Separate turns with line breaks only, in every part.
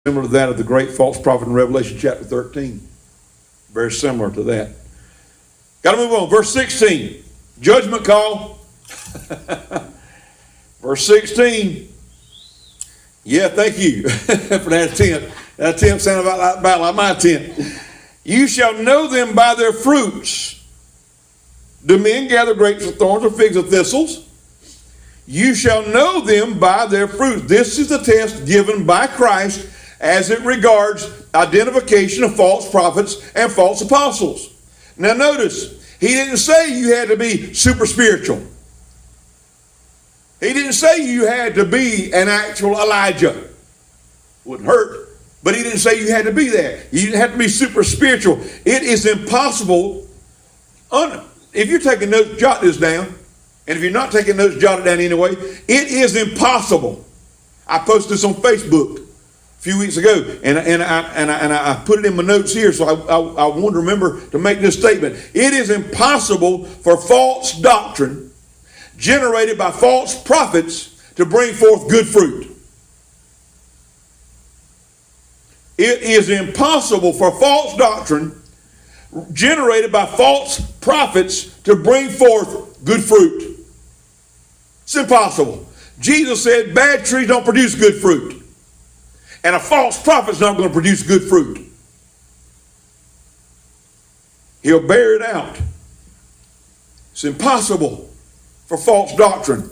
similar to that of the great false prophet in Revelation chapter 13. Very similar to that. Got to move on. Verse 16. Judgment call. Verse 16. Yeah, thank you for that attempt. That attempt sounded about like my attempt. You shall know them by their fruits. Do men gather grapes of thorns or figs of thistles? You shall know them by their fruits. This is the test given by Christ as it regards identification of false prophets and false apostles. Now notice, he didn't say you had to be super spiritual. He didn't say you had to be an actual Elijah. Wouldn't hurt. But he didn't say you had to be that. You didn't have to be super spiritual. It is impossible. If you're taking notes, jot this down. And if you're not taking notes, jot it down anyway. It is impossible. I posted this on Facebook a few weeks ago, and I put it in my notes here, so I want to remember to make this statement. It is impossible for false doctrine generated by false prophets to bring forth good fruit. It is impossible for false doctrine generated by false prophets to bring forth good fruit. It's impossible. Jesus said bad trees don't produce good fruit. And a false prophet's not going to produce good fruit. He'll bear it out. It's impossible for false doctrine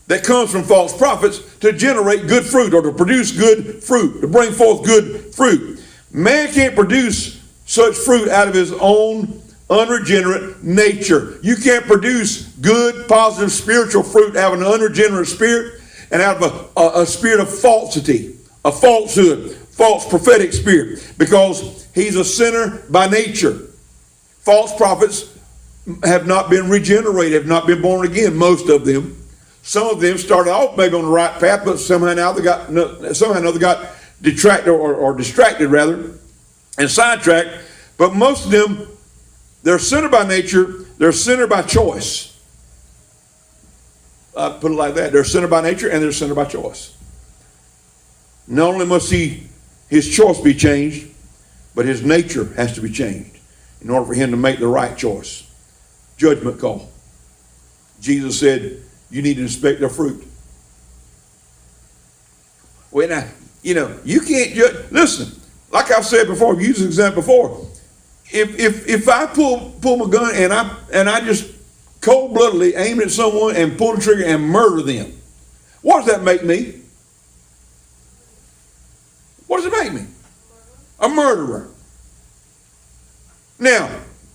that comes from false prophets to generate good fruit or to produce good fruit, to bring forth good fruit. Man can't produce such fruit out of his own unregenerate nature. You can't produce good, positive, spiritual fruit out of an unregenerate spirit and out of a spirit of falsity, a falsehood, false prophetic spirit, because he's a sinner by nature. False prophets have not been regenerated, have not been born again, most of them. Some of them started off maybe on the right path, but somehow or another got detracted or distracted rather, and sidetracked. But most of them, they're sinner by nature, they're sinner by choice. I put it like that. They're sinner by nature and they're sinner by choice. Not only must his choice be changed, but his nature has to be changed in order for him to make the right choice. Judgment call. Jesus said, you need to inspect their fruit. Well, now, you can't judge. Listen, like I've said before, I've used this example before. If I pull my gun and I just cold-bloodedly aim at someone and pull the trigger and murder them, what does that make me? What does it make me? A murderer. Now,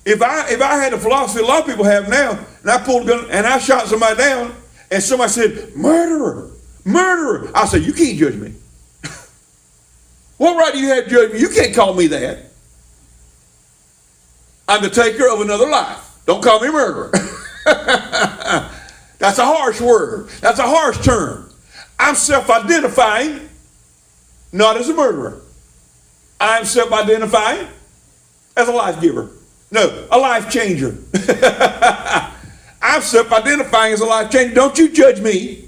if I had the philosophy a lot of people have now, and I pulled a gun and I shot somebody down, and somebody said, murderer, murderer, I said, you can't judge me. What right do you have to judge me? You can't call me that. I'm the taker of another life. Don't call me murderer. That's a harsh word. That's a harsh term. I'm self-identifying, not as a murderer. I'm self-identifying as a life giver. No, a life changer. I'm self-identifying as a life changer. Don't you judge me.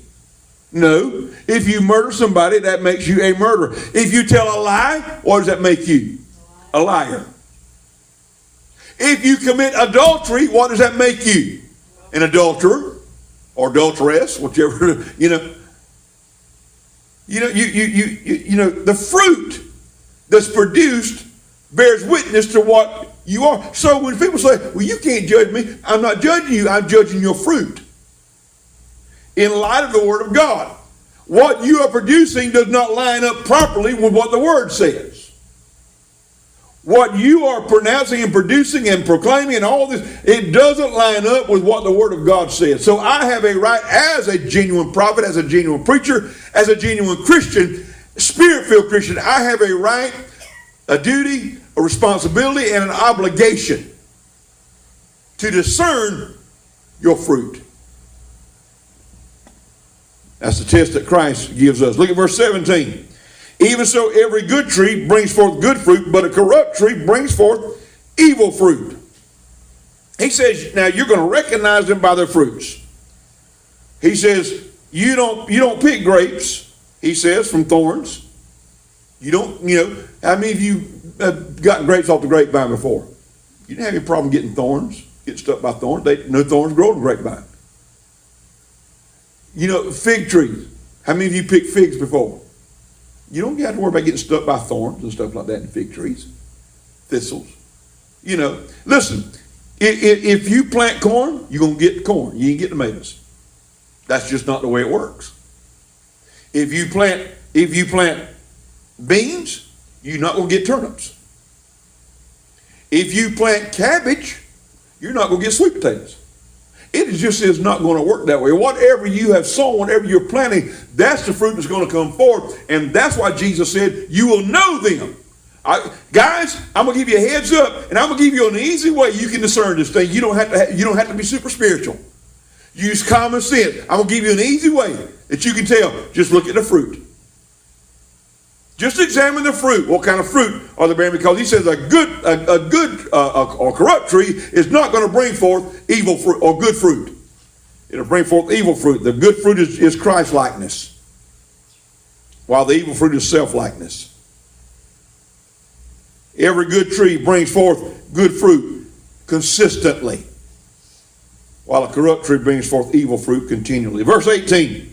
No. If you murder somebody, that makes you a murderer. If you tell a lie, what does that make you? A liar. If you commit adultery, what does that make you? An adulterer or adulteress, whichever, the fruit that's produced bears witness to what you are. So when people say, well, you can't judge me, I'm not judging you, I'm judging your fruit. In light of the Word of God, what you are producing does not line up properly with what the Word says. What you are pronouncing and producing and proclaiming and all this, it doesn't line up with what the Word of God says. So I have a right as a genuine prophet, as a genuine preacher, as a genuine Christian, Spirit-filled Christian, I have a right, a duty, a responsibility, and an obligation to discern your fruit. That's the test that Christ gives us. Look at verse 17. Even so, every good tree brings forth good fruit, but a corrupt tree brings forth evil fruit. He says, now you're going to recognize them by their fruits. He says, you don't pick grapes, he says, from thorns. You don't, how many of you have gotten grapes off the grapevine before? You didn't have any problem getting thorns, getting stuck by thorns. No thorns grow on the grapevine. Fig trees. How many of you picked figs before? You don't have to worry about getting stuck by thorns and stuff like that in fig trees, thistles. Listen, if you plant corn, you're going to get corn. You ain't get tomatoes. That's just not the way it works. If you plant beans, you're not going to get turnips. If you plant cabbage, you're not going to get sweet potatoes. It just is not going to work that way. Whatever you have sown, whatever you're planting, that's the fruit that's going to come forth. And that's why Jesus said, you will know them. Guys, I'm going to give you a heads up, and I'm going to give you an easy way you can discern this thing. You don't have to be super spiritual. Use common sense. I'm going to give you an easy way that you can tell. Just look at the fruit. Just examine the fruit. What kind of fruit are they bearing? Because he says a good or corrupt tree is not going to bring forth evil fruit or good fruit. It'll bring forth evil fruit. The good fruit is Christ-likeness, while the evil fruit is self-likeness. Every good tree brings forth good fruit consistently, while a corrupt tree brings forth evil fruit continually. Verse 18.